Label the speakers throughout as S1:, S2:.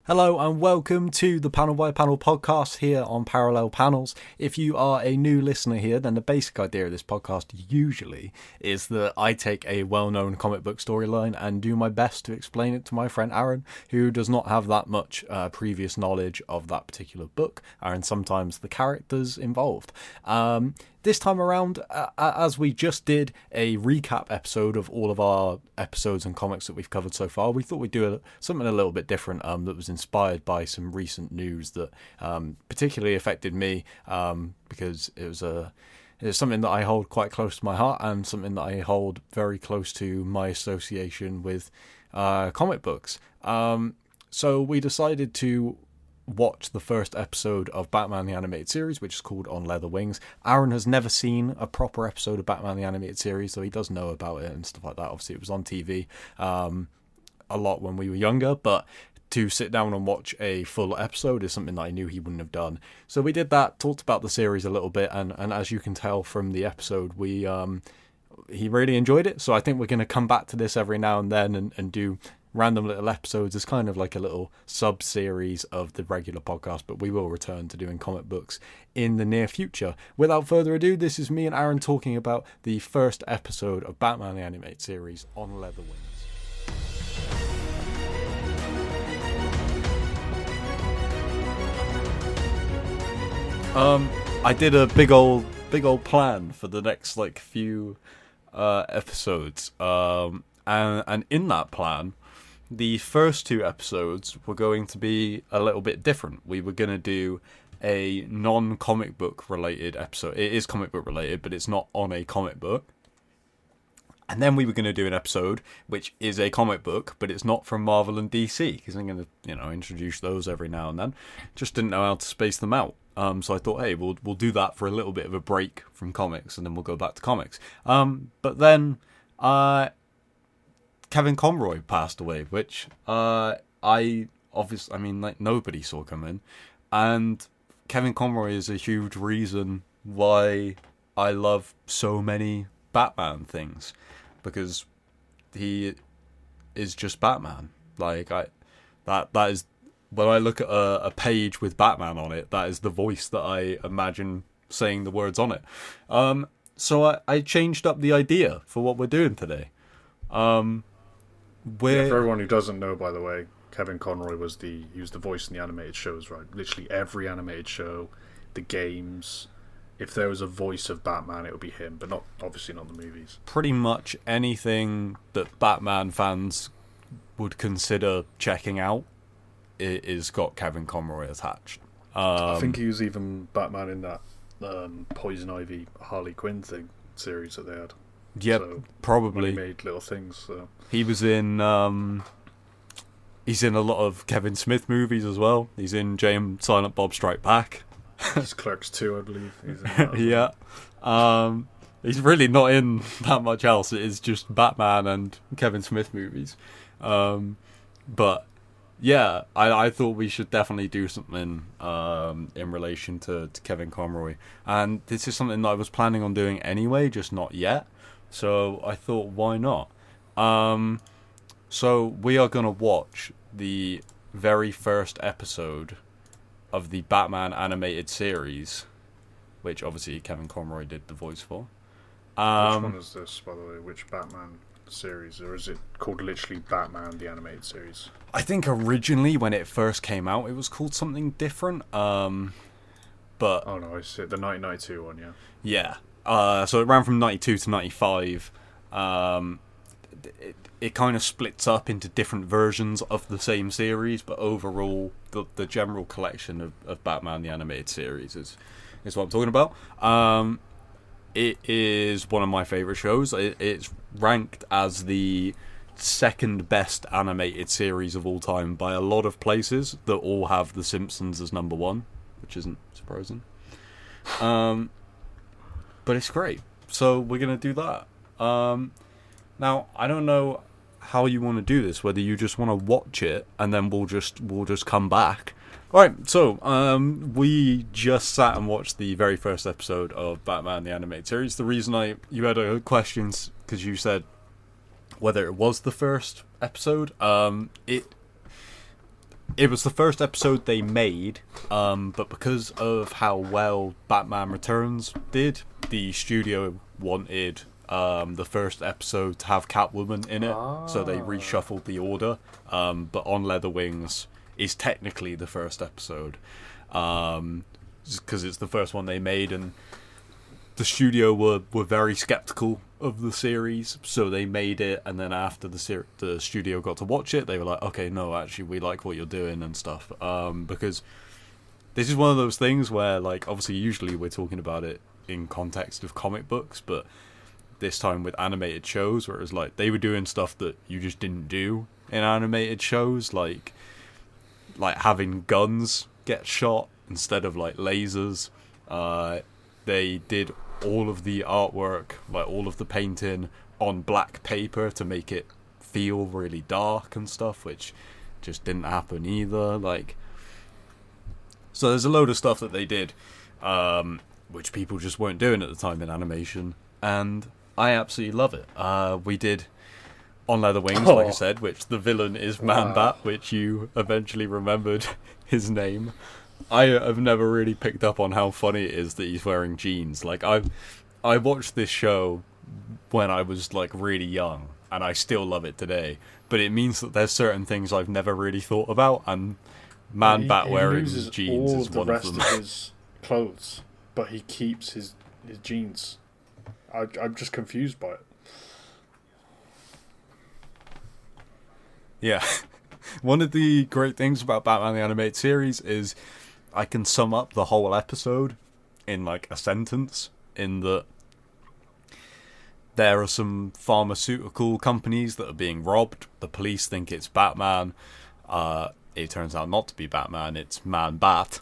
S1: Hello and welcome to the Panel by Panel podcast here on Parallel Panels. If you are a new listener here, then the basic idea of this podcast usually is that I take a well-known comic book storyline and do my best to explain it to my friend Aaron, who does not have that much previous knowledge of that particular book, and sometimes the characters involved. This time around, as we just did a recap episode of all of our episodes and comics that we've covered so far, we thought we'd do something a little bit different that was inspired by some recent news that particularly affected me because it was something that I hold quite close to my heart and something that I hold very close to my association with comic books. So we decided to watch the first episode of Batman the Animated Series, which is called On Leather Wings. Aaron has never seen a proper episode of Batman the Animated Series, so he does know about it and stuff like that. Obviously, it was on TV a lot when we were younger, but to sit down and watch a full episode is something that I knew he wouldn't have done. So we did that, talked about the series a little bit, and as you can tell from the episode, he really enjoyed it. So I think we're going to come back to this every now and then and do random little episodes as kind of like a little sub-series of the regular podcast, but we will return to doing comic books in the near future. Without further ado, this is me and Aaron talking about the first episode of Batman the Animated Series, On Leather Wings. I did a big old plan for the next few episodes, and in that plan, the first two episodes were going to be a little bit different. We were going to do a non-comic book related episode. It is comic book related, but it's not on a comic book. And then we were going to do an episode which is a comic book, but it's not from Marvel and DC, because I'm going to, introduce those every now and then. Just didn't know how to space them out. So I thought, hey, we'll do that for a little bit of a break from comics, and then we'll go back to comics. But then Kevin Conroy passed away, which nobody saw coming, and Kevin Conroy is a huge reason why I love so many Batman things, because he is just Batman. That is, when I look at a page with Batman on it, that is the voice that I imagine saying the words on it. So I changed up the idea for what we're doing today.
S2: For everyone who doesn't know, by the way, Kevin Conroy was the voice in the animated shows, right? Literally every animated show, the games. If there was a voice of Batman, it would be him, but obviously not the movies.
S1: Pretty much anything that Batman fans would consider checking out is got Kevin Conroy attached.
S2: I think he was even Batman in that Poison Ivy Harley Quinn series that they had.
S1: Yep,
S2: so
S1: probably.
S2: He made little things. So.
S1: He was in. He's in a lot of Kevin Smith movies as well. He's in Jay and Silent Bob Strike Back.
S2: He's Clerks 2, I believe. He's in
S1: Yeah. He's really not in that much else. It is just Batman and Kevin Smith movies. But yeah, I thought we should definitely do something in relation to Kevin Conroy. And this is something that I was planning on doing anyway, just not yet. So I thought, why not? So we are going to watch the very first episode of the Batman animated series, which obviously Kevin Conroy did the voice for.
S2: Which one is this, by the way? Which Batman series? Or is it called literally Batman the Animated Series?
S1: I think originally when it first came out, it was called something different. But
S2: oh no, I see. The 1992 one, yeah.
S1: Yeah. So it ran from 92 to 95. It kind of splits up into different versions of the same series, but overall, the general collection of Batman the Animated Series is what I'm talking about. It is one of my favourite shows. It's ranked as the second best animated series of all time by a lot of places that all have The Simpsons as number one, which isn't surprising. But it's great. So we're going to do that. Now, I don't know how you want to do this, whether you just want to watch it and then we'll just come back. Alright, so we just sat and watched the very first episode of Batman the Animated Series. The reason you had questions because you said whether it was the first episode. it was the first episode they made, but because of how well Batman Returns did, the studio wanted the first episode to have Catwoman in it, so they reshuffled the order. But On Leather Wings is technically the first episode, because it's the first one they made, and the studio were very skeptical of the series, so they made it, and then after the studio got to watch it, they were like, okay, no, actually, we like what you're doing and stuff, because this is one of those things where, like, obviously, usually we're talking about it in context of comic books, but this time with animated shows, where it was like, they were doing stuff that you just didn't do in animated shows, like having guns get shot instead of, like, lasers. They did all of the artwork, like all of the painting, on black paper to make it feel really dark and stuff, which just didn't happen either. Like, so there's a load of stuff that they did, which people just weren't doing at the time in animation, and I absolutely love it. We did On Leather Wings, like I said, which the villain is Man Bat, which you eventually remembered his name. I have never really picked up on how funny it is that he's wearing jeans. Like, I watched this show when I was, like, really young, and I still love it today. But it means that there's certain things I've never really thought about, and Man Bat wearing jeans is one of them.
S2: He loses all the rest of his clothes, but he keeps his jeans. I'm just confused by it.
S1: Yeah. One of the great things about Batman the Animated Series is I can sum up the whole episode in, like, a sentence, in that there are some pharmaceutical companies that are being robbed. The police think it's Batman. It turns out not to be Batman. It's Man Bat,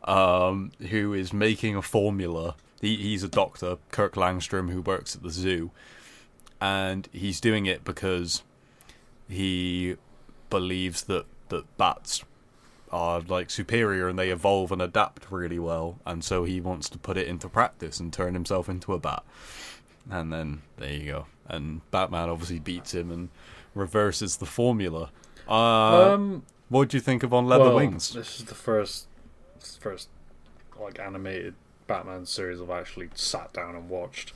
S1: who is making a formula. He's a doctor, Kirk Langstrom, who works at the zoo. And he's doing it because he believes that bats are, like, superior and they evolve and adapt really well, and so he wants to put it into practice and turn himself into a bat. And then there you go, and Batman obviously beats him and reverses the formula. What do you think of On Leather Wings?
S2: This is the first like animated Batman series I've actually sat down and watched.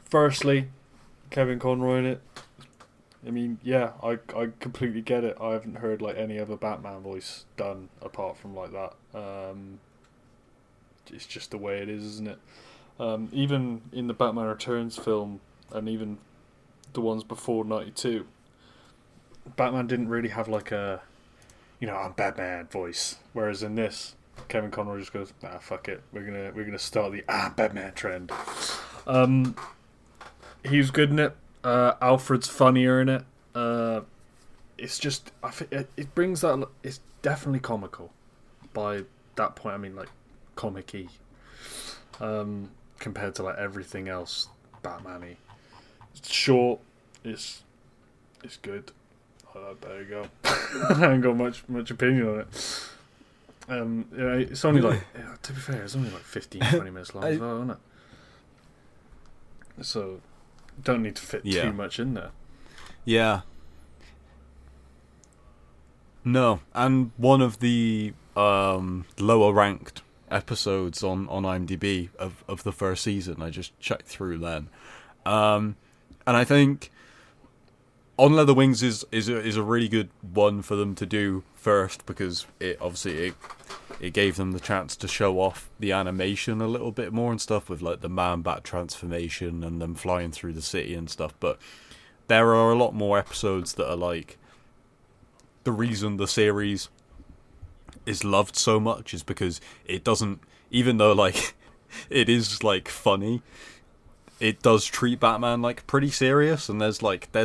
S2: Firstly, Kevin Conroy in it. I mean, yeah, I completely get it. I haven't heard, like, any other Batman voice done apart from like that. It's just the way it is, isn't it? Even in the Batman Returns film, and even the ones before '92, Batman didn't really have, like, a, I'm Batman voice. Whereas in this, Kevin Conroy just goes, nah, fuck it, we're gonna start the Batman trend. He was good in it. Alfred's funnier in it. It's just, it brings that. It's definitely comical. By that point, I mean, like, comic-y, compared to, like, everything else Batman-y. It's short. It's good. There you go. I ain't got much opinion on it. It's only like, to be fair, it's only like 15-20 minutes long as well, isn't it? So don't need to fit too much in there. Yeah.
S1: No, and one of the lower ranked episodes on IMDb of the first season, I just checked through then. And I think On Leather Wings is a really good one for them to do first, because it gave them the chance to show off the animation a little bit more and stuff, with, like, the Man-Bat transformation and them flying through the city and stuff. But there are a lot more episodes that are, like, the reason the series is loved so much is because it doesn't, even though, like, it is, like, funny, it does treat Batman, like, pretty serious, and there's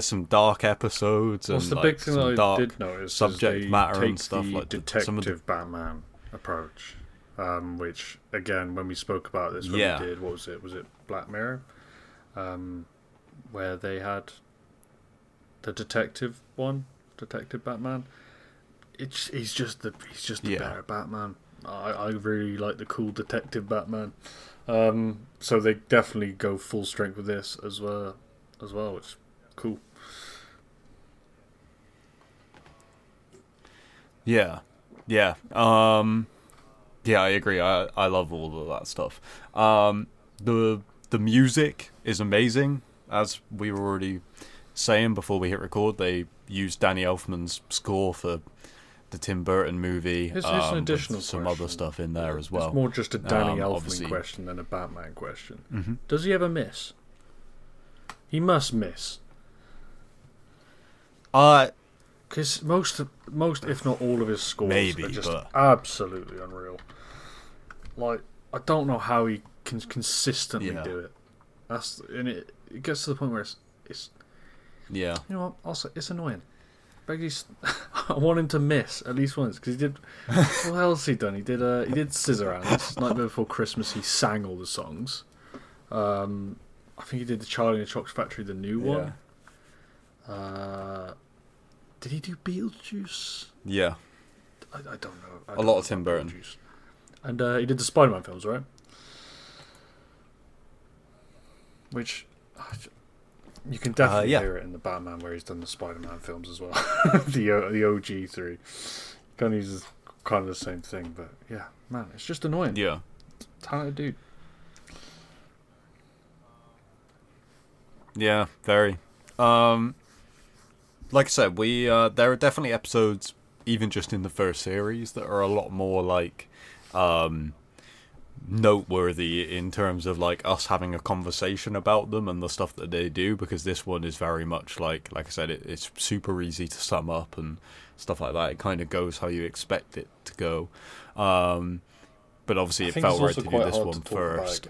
S1: some dark episodes and,
S2: the
S1: like,
S2: big thing
S1: some
S2: I
S1: dark
S2: did notice
S1: subject matter and stuff, like
S2: detective Batman approach, which, again, when we spoke about this, we did, what was it? Was it Black Mirror, where they had the detective Batman? He's just the better Batman. I really like the cool detective Batman. So they definitely go full strength with this as well. It's cool.
S1: Yeah, yeah, yeah. I agree. I love all of that stuff. The the music is amazing, as we were already saying before we hit record. They used Danny Elfman's score for the Tim Burton movie.
S2: Here's an additional
S1: with some
S2: question.
S1: other stuff in there as well.
S2: It's more just a Danny Elfman
S1: obviously.
S2: question than a Batman question.
S1: Mm-hmm.
S2: Does he ever miss? He must miss. Because most, if not all of his scores are just absolutely unreal. Like, I don't know how he can consistently do it. It gets to the point where it's
S1: yeah.
S2: You know what? Also, it's annoying. I want him to miss at least once because he did. What else he done? He did Scissorhands. Nightmare Before Christmas. He sang all the songs. I think he did the Charlie and the Chocolate Factory, the new one. Did he do Beetlejuice?
S1: Yeah.
S2: I don't know.
S1: A lot of Tim Burton.
S2: And he did the Spider-Man films, right? Which you can definitely hear it in the Batman where he's done the Spider-Man films as well. the OG 3. Kind of uses kind of the same thing, but yeah, man, it's just annoying.
S1: Yeah.
S2: Talented dude.
S1: Yeah, very. Like I said, there are definitely episodes, even just in the first series, that are a lot more like noteworthy in terms of like us having a conversation about them and the stuff that they do, because this one is very much like I said, it's super easy to sum up and stuff like that. It kind of goes how you expect it to go, but obviously it felt right to do this one first.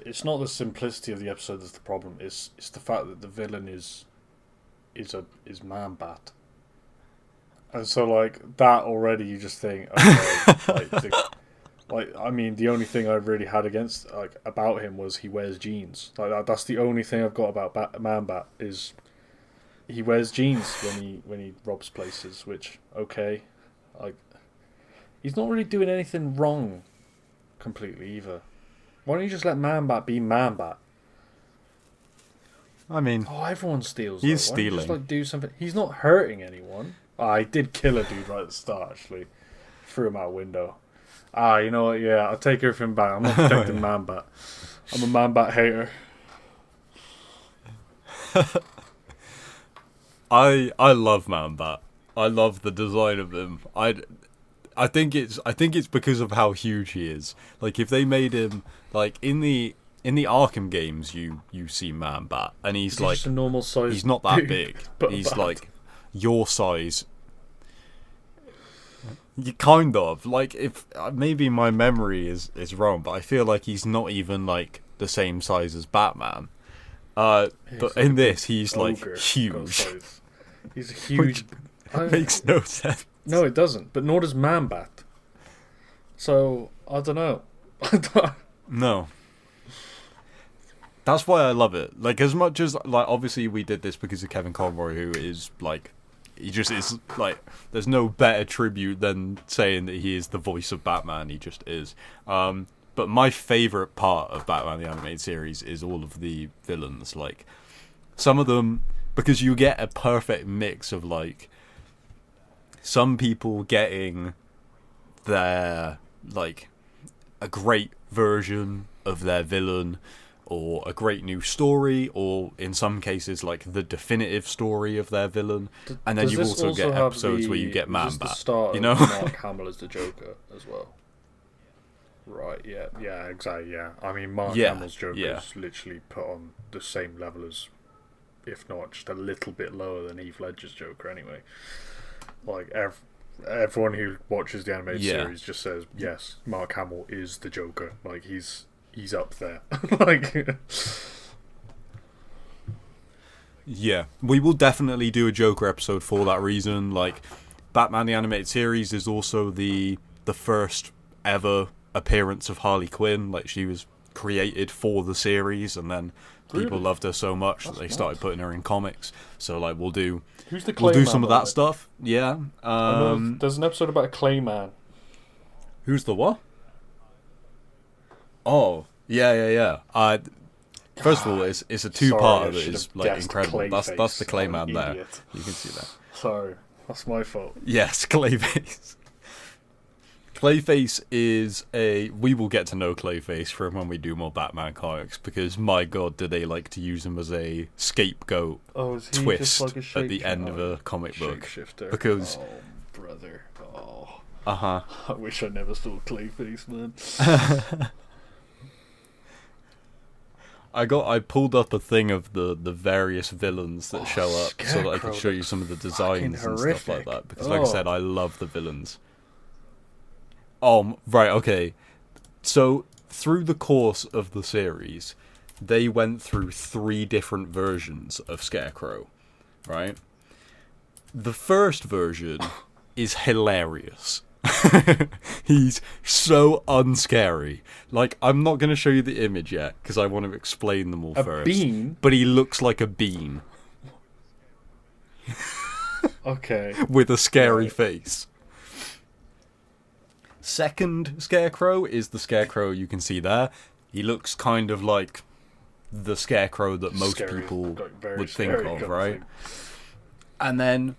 S2: It's not the simplicity of the episode that's the problem. It's the fact that the villain is Man-Bat. And so, like, that already you just think, okay, the only thing I really had about him was he wears jeans. Like, that's the only thing I've got about Man-Bat is he wears jeans when he robs places, which, okay, like, he's not really doing anything wrong completely either. Why don't you just let Man-Bat be Man-Bat?
S1: I mean,
S2: everyone steals.
S1: He's
S2: stealing.
S1: stealing.
S2: Just, like, do something. He's not hurting anyone. I did kill a dude right at the start, actually. Threw him out a window. You know what? Yeah, I'll take everything back. I'm not protecting Man-Bat. I'm a Man-Bat hater.
S1: I love Man-Bat. I love the design of him. I think it's because of how huge he is. Like, if they made him like in the Arkham games, you see Man-Bat, and he's like
S2: just a normal size.
S1: He's not that
S2: dude,
S1: big. He's
S2: bad.
S1: like your size. You kind of like, if maybe my memory is wrong, but I feel like he's not even like the same size as Batman. But like in this, he's like huge.
S2: He's a huge.
S1: Makes no sense.
S2: No, it doesn't. But nor does Man-Bat. So I don't know.
S1: No. That's why I love it. Like, as much as like, obviously we did this because of Kevin Conroy, who is like, he just is like, there's no better tribute than saying that he is the voice of Batman. He just is. But my favorite part of Batman the Animated Series is all of the villains. Like, some of them, because you get a perfect mix of like some people getting their like a great version of their villain, or a great new story, or in some cases like the definitive story of their villain, and then you also get episodes where you get Man-Bat. You know,
S2: Mark Hamill as the Joker as well. Right? Yeah, exactly. Yeah, I mean, Mark Hamill's Joker is literally put on the same level as, if not just a little bit lower than Heath Ledger's Joker. Anyway, like everyone who watches the animated series just says, yes, Mark Hamill is the Joker. Like, he's up there. Like,
S1: yeah, we will definitely do a Joker episode for that reason. Like, Batman the Animated Series is also the first ever appearance of Harley Quinn. Like, she was created for the series, and then people loved her so much that they started putting her in comics. So like, we'll do some of that stuff. Yeah.
S2: There's an episode about a Clayman.
S1: Who's the what? Oh, yeah. First of all, it's a two-parter that is like incredible. That's the Clayman there. You can see that.
S2: Sorry. That's my fault.
S1: Yes, Clayface. Clayface is a... We will get to know Clayface from when we do more Batman comics, because my god, do they like to use him as a scapegoat twist
S2: just like a
S1: at the end of a comic book.
S2: Shapeshifter.
S1: Because...
S2: Oh, brother. Oh.
S1: Uh-huh.
S2: I wish I never saw Clayface, man.
S1: I pulled up a thing of the various villains that show up so that I could show you some of the designs and stuff like that. Because like I said, I love the villains. Right, okay. So, through the course of the series, they went through 3 different versions of Scarecrow, right? The first version is hilarious. He's so unscary. Like, I'm not going to show you the image yet, because I want to explain them all first.
S2: A bean?
S1: But he looks like a bean.
S2: Okay.
S1: With a scary face. Second Scarecrow is the Scarecrow you can see there. He looks kind of like the Scarecrow that most people would think of, right? And then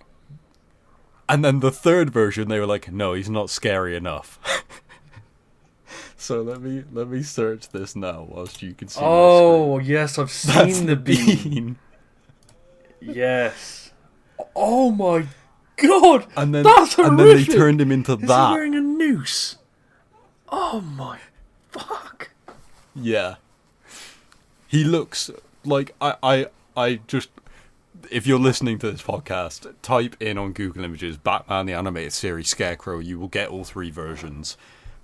S1: the third version, they were like, no, he's not scary enough. So let me search this now whilst you can see.
S2: Oh yes, I've seen
S1: That's
S2: the bean. Yes. Oh my god!
S1: And then,
S2: that's horrific!
S1: And then they turned him into
S2: Is
S1: that.
S2: he wearing a noose? Oh my fuck!
S1: Yeah. He looks like I just... If you're listening to this podcast, type in on Google Images Batman the Animated Series Scarecrow. You will get all 3 versions.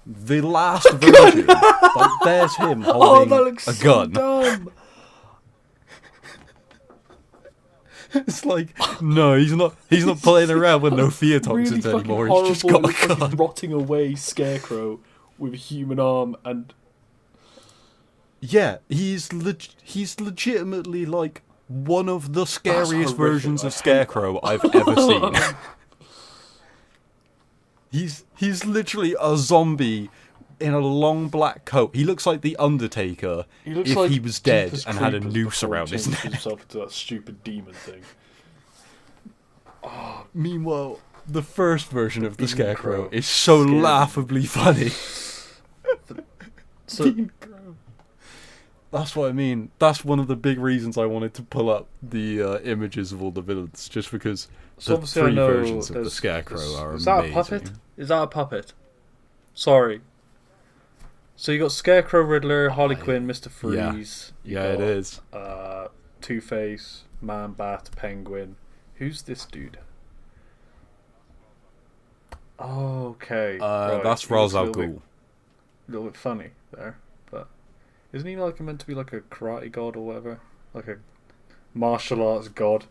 S1: The last version, like, there's him holding
S2: that looks
S1: a
S2: so
S1: gun.
S2: Dumb.
S1: It's like, no, he's not playing around with no fear toxins
S2: Really
S1: anymore.
S2: fucking
S1: He's just got a
S2: horrible,
S1: gun.
S2: rotting away Scarecrow with a human arm and...
S1: Yeah, he's legitimately like one of the scariest versions of Scarecrow I've ever seen. He's literally a zombie in a long black coat. He looks like the Undertaker if
S2: like
S1: he was dead
S2: Jeepers
S1: and had a
S2: Creepers
S1: noose
S2: before
S1: around
S2: he
S1: his
S2: changes
S1: neck.
S2: himself into that stupid demon thing.
S1: Meanwhile, the first version of the Scarecrow
S2: Crow.
S1: is so
S2: Scary.
S1: laughably funny.
S2: So,
S1: That's what I mean. That's one of the big reasons I wanted to pull up the images of all the villains, just because the
S2: obviously I
S1: 3
S2: know
S1: versions of the Scarecrow are
S2: is
S1: amazing.
S2: that a puppet? Is that a puppet? Sorry. So you got Scarecrow, Riddler, Harley Quinn, Mr. Freeze.
S1: Yeah, it is.
S2: Two-Face, Man-Bat, Penguin. Who's this dude? Oh, okay. Right.
S1: That's
S2: He looks
S1: Ra's al Ghul.
S2: A little bit funny there, but isn't he like meant to be like a karate god or whatever? Like a martial arts god?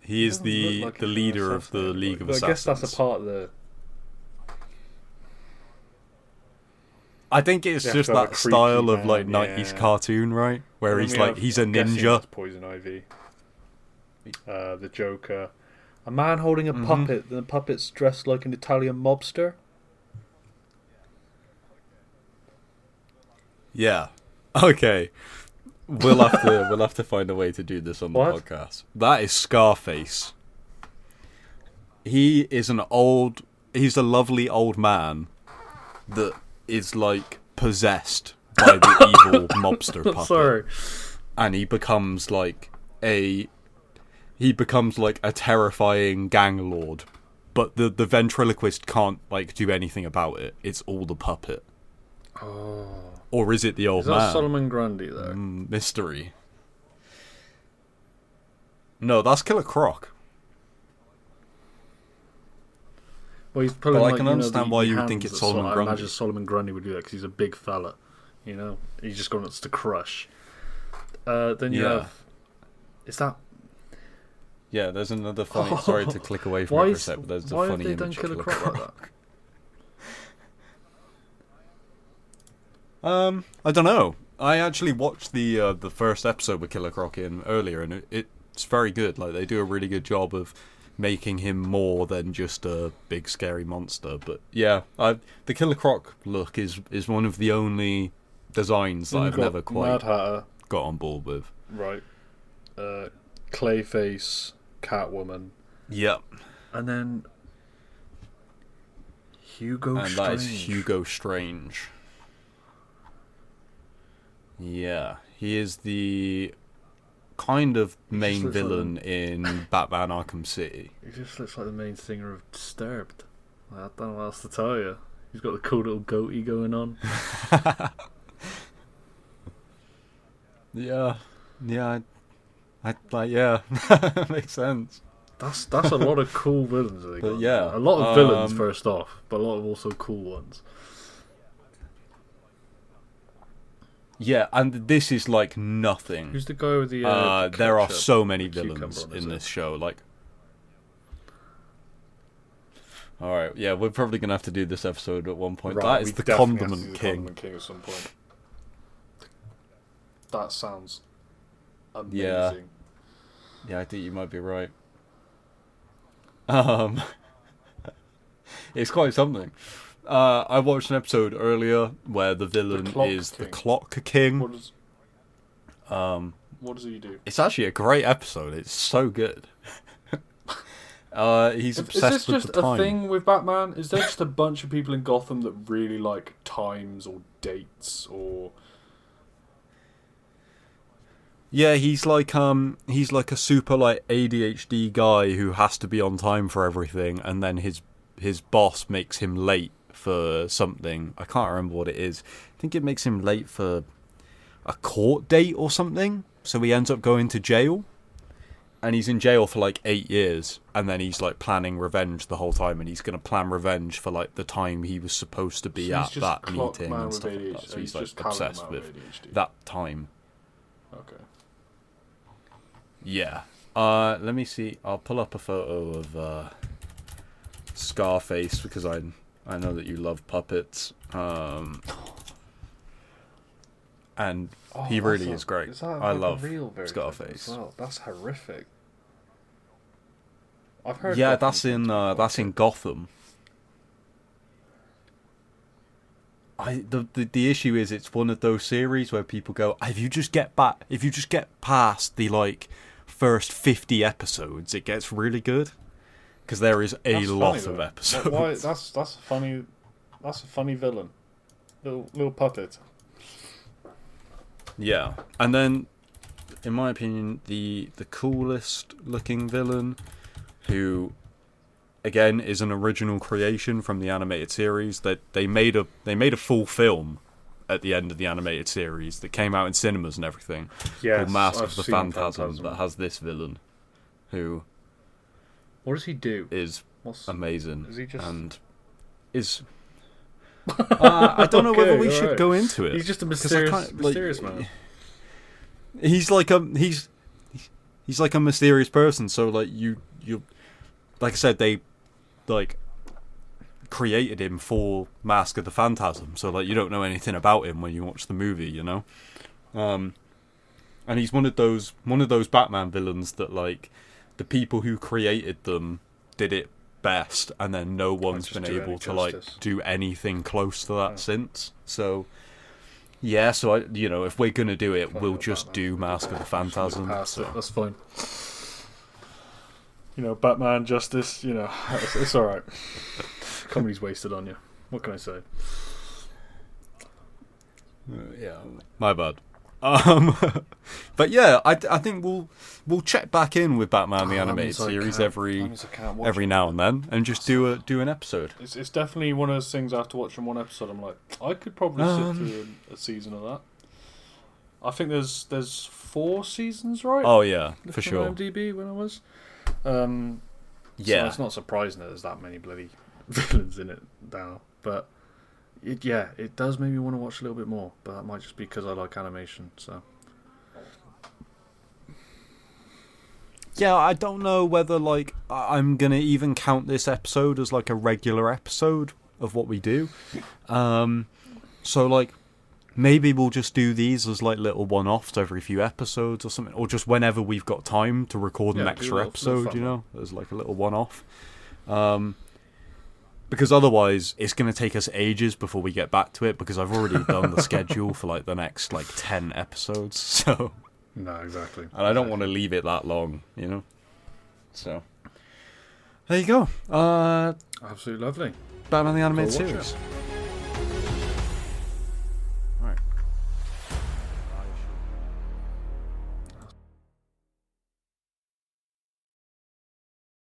S1: He is the leader of the League of Assassins.
S2: I guess that's a part of the...
S1: I think it's just that style of like 90s cartoon, right? Where he's like, he's a ninja.
S2: Poison Ivy. The Joker. A man holding a puppet, and the puppet's dressed like an Italian mobster.
S1: Yeah. Okay. We'll have to find a way to do this on the podcast. That is Scarface. He's a lovely old man that is like possessed by the evil mobster puppet.
S2: Sorry.
S1: And he becomes like a terrifying gang lord. But the ventriloquist can't like do anything about it. It's all the puppet.
S2: Oh.
S1: Or is it the old man?
S2: Is that Solomon Grundy there?
S1: Mystery. No, that's Killer Croc.
S2: Well, he's pulling,
S1: but I
S2: like,
S1: can understand why you would think it's Solomon Grundy.
S2: I imagine Solomon Grundy would do that because he's a big fella. You know? He's just got us to crush. Then you have... Is that...
S1: Yeah, there's another funny... Sorry to click away from it for a sec, but there's a funny image of Killer Croc. Like that? I don't know. I actually watched the first episode with Killer Croc in earlier, and it's very good. Like, they do a really good job of making him more than just a big scary monster. But yeah, the Killer Croc look is one of the only designs that I've never quite got on board with.
S2: Right. Clayface, Catwoman,
S1: Yep.
S2: and then Hugo
S1: And
S2: Strange.
S1: that is Hugo Strange. Yeah, he is the kind of main villain in Batman Arkham City.
S2: He just looks like the main singer of Disturbed. I don't know what else to tell you. He's got the cool little goatee going on.
S1: Yeah, I makes sense.
S2: That's a lot of cool villains. They got.
S1: Yeah,
S2: a lot of villains first off, but a lot of also cool ones.
S1: Yeah, and this is like nothing.
S2: Who's the guy with the?
S1: There are so many villains in this show. Like, all right, yeah, we're probably gonna have to do this episode at one point.
S2: Right,
S1: that is the Condiment King.
S2: Condiment King at some point. That sounds amazing.
S1: Yeah, I think you might be right. It's quite something. I watched an episode earlier where the villain is the Clock King.
S2: What does he do?
S1: It's actually a great episode. It's so good. He's obsessed with the time. Is this just
S2: a thing with Batman? Is there just a bunch of people in Gotham that really like times or dates or?
S1: Yeah, he's like a super like ADHD guy who has to be on time for everything, and then his boss makes him late for something. I can't remember what it is. I think it makes him late for a court date or something. So he ends up going to jail, and he's in jail for like 8 years, and then he's like planning revenge the whole time, and he's gonna plan revenge for like the time he was supposed to be at that meeting and stuff like that. So he's like obsessed with that time.
S2: Okay.
S1: Yeah. Let me see. I'll pull up a photo of Scarface because I know that you love puppets. And he really is great. I love Scarface.
S2: Well, that's horrific. I've heard.
S1: Yeah, that's in Gotham. The issue is it's one of those series where people go, if you just get past the like first 50 episodes, it gets really good because there is a lot of episodes.
S2: Why, that's a funny villain, little puppet.
S1: Yeah, and then in my opinion, the coolest looking villain, who again is an original creation from the animated series, that they made a full film at the end of the animated series that came out in cinemas and everything, called Mask of the Phantasm, that has this villain who
S2: what does he do?
S1: Is amazing.
S2: Is he just
S1: and is I don't know whether we should go into it.
S2: He's just a mysterious man.
S1: He's like a mysterious person. So like you like I said, they like created him for Mask of the Phantasm. So like you don't know anything about him when you watch the movie, you know. And he's one of those Batman villains that like the people who created them did it best, and then no one's been able to like do anything close to that since. So yeah, so if we're gonna do it, we'll just do Mask of the Phantasm.
S2: That's fine. Batman, Justice. It's all right. Comedy's wasted on you. What can I say?
S1: Yeah, my bad. But yeah, I think we'll check back in with Batman the animated series every now and then, and just do an episode.
S2: It's definitely one of those things I have to watch in one episode. I'm like, I could probably sit through a season of that. I think there's 4 seasons, right?
S1: Oh yeah, for sure.
S2: On IMDb when I was.
S1: Yeah,
S2: so it's not surprising that there's that many bloody villains in it now, but. It does make me want to watch a little bit more, but that might just be because I like animation. So,
S1: yeah, I don't know whether like I'm gonna even count this episode as like a regular episode of what we do. So like maybe we'll just do these as like little one-offs every few episodes or something, or just whenever we've got time to record an extra episode. As like a little one-off. Because otherwise, it's going to take us ages before we get back to it, because I've already done the schedule for like the next like 10 episodes. So
S2: No, exactly.
S1: And I don't want to leave it that long, you know? So, there you go.
S2: Absolutely lovely.
S1: Batman the Animated
S2: Go watch
S1: Series.
S2: it.